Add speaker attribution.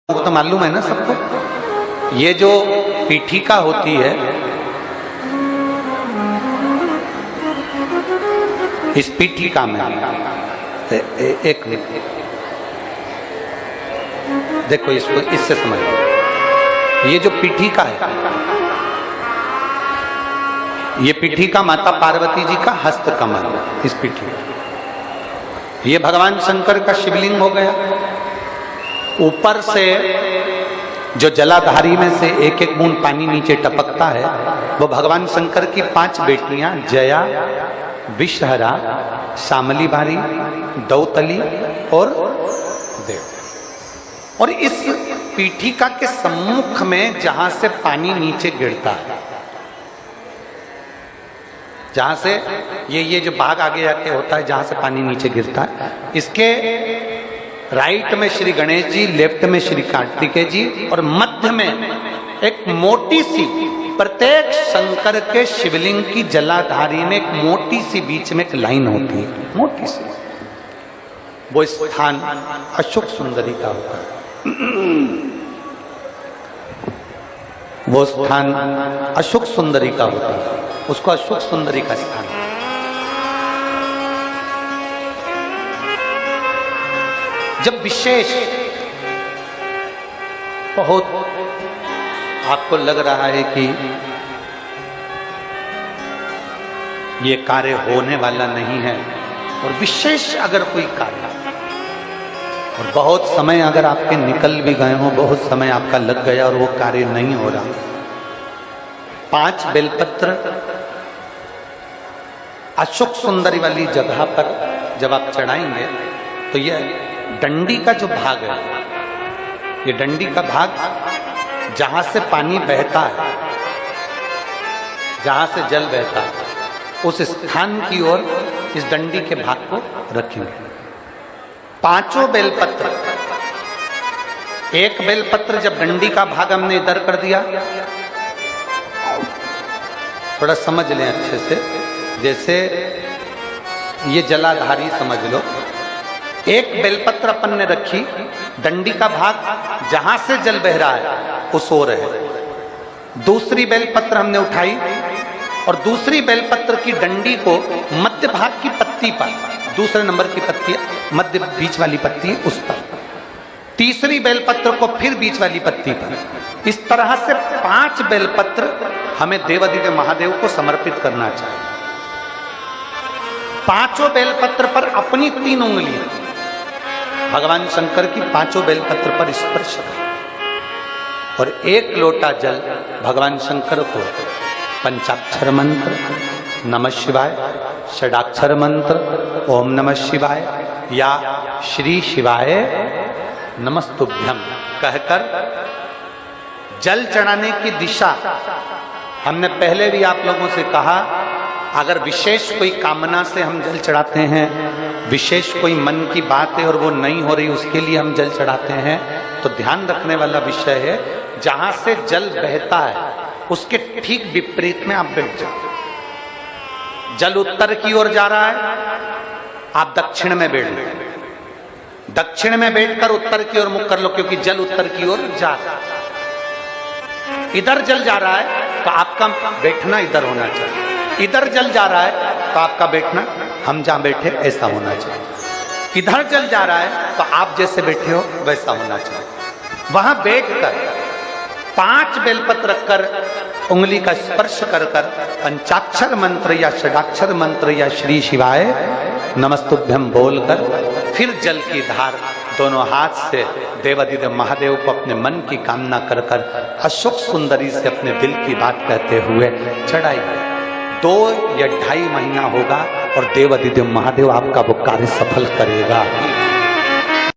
Speaker 1: वो तो मालूम है ना सबको। ये जो पीठिका होती है, इस पीठिका में एक देखो, इसको इससे समझो। ये जो पीठिका है, ये पीठिका माता पार्वती जी का हस्त कमल, इस पीठिका, ये भगवान शंकर का शिवलिंग हो गया। ऊपर से जो जलाधारी में से एक एक बूंद पानी नीचे टपकता है, वो भगवान शंकर की 5 बेटियां जया, विषहरा, शामली बारी, दौतली और देव। और इस पीठिका के सम्मुख में जहां से पानी नीचे गिरता है, जहां से ये जो भाग आगे जाके होता है, जहां से पानी नीचे गिरता है, इसके राइट में श्री गणेश जी, लेफ्ट में श्री कार्तिकेय जी और मध्य में एक मोटी सी, प्रत्येक शंकर के शिवलिंग की जलाधारी में एक मोटी सी बीच में एक लाइन होती है, मोटी सी। वो स्थान अशोक सुंदरी का होता है। वो स्थान अशोक सुंदरी का होता है, उसको अशोक सुंदरी का स्थान। जब विशेष बहुत आपको लग रहा है कि ये कार्य होने वाला नहीं है, और विशेष अगर कोई कार्य, और बहुत समय अगर आपके निकल भी गए हो, बहुत समय आपका लग गया और वो कार्य नहीं हो रहा, 5 बेलपत्र अशोक सुंदरी वाली जगह पर जब आप चढ़ाएंगे, तो ये डंडी का जो भाग है, ये डंडी का भाग जहां से पानी बहता है, जहां से जल बहता है, उस स्थान की ओर इस डंडी के भाग को रखेंगे। 5 बेलपत्र, एक बेलपत्र जब डंडी का भाग हमने इधर कर दिया, थोड़ा समझ लें अच्छे से, जैसे ये जलाधारी समझ लो, एक बेलपत्र अपन ने रखी, डंडी का भाग जहां से जल बह रहा है उस ओर है। दूसरी बेलपत्र हमने उठाई और दूसरी बेलपत्र की डंडी को मध्य भाग की पत्ती पर, दूसरे नंबर की पत्ती, मध्य बीच वाली पत्ती उस पर, तीसरी बेलपत्र को फिर बीच वाली पत्ती पर। इस तरह से 5 बेलपत्र हमें देवादिदेव महादेव को समर्पित करना चाहिए। 5 बेलपत्र पर अपनी 3 उंगलियां भगवान शंकर की 5 बेलपत्र पर स्पर्श करें और 1 लोटा जल भगवान शंकर को पंचाक्षर मंत्र नमः शिवाय, षडाक्षर मंत्र ओम नमः शिवाय या श्री शिवाय नमस्तुभ्यम कहकर जल चढ़ाने की दिशा, हमने पहले भी आप लोगों से कहा, अगर विशेष कोई कामना से हम जल चढ़ाते हैं, विशेष कोई मन की बात है और वो नहीं हो रही, उसके लिए हम जल चढ़ाते हैं, तो ध्यान रखने वाला विषय है, जहां से जल बहता है उसके ठीक विपरीत में आप बैठ जाओ। जल उत्तर की ओर जा रहा है, आप दक्षिण में बैठ लो, दक्षिण में बैठकर उत्तर की ओर मुख कर लो, क्योंकि जल उत्तर की ओर जा रहा है। इधर जल जा रहा है तो आपका बैठना इधर होना चाहिए, इधर जल जा रहा है तो आपका बैठना हम जहां बैठे ऐसा होना चाहिए। इधर जल जा रहा है तो आप जैसे बैठे हो वैसा होना चाहिए। वहां बैठकर 5 बेलपत्र रखकर उंगली का स्पर्श कर कर पंचाक्षर मंत्र या षडाक्षर मंत्र या श्री शिवाय नमस्तुभ्यम बोलकर फिर जल की धार दोनों हाथ से देवादिदेव महादेव को अपने मन की कामना कर कर अशोक सुंदरी से अपने दिल की बात कहते हुए चढ़ाइए। 2 या 2.5 महीना होगा और देवादिदेव महादेव आपका वो कार्य सफल करेगा।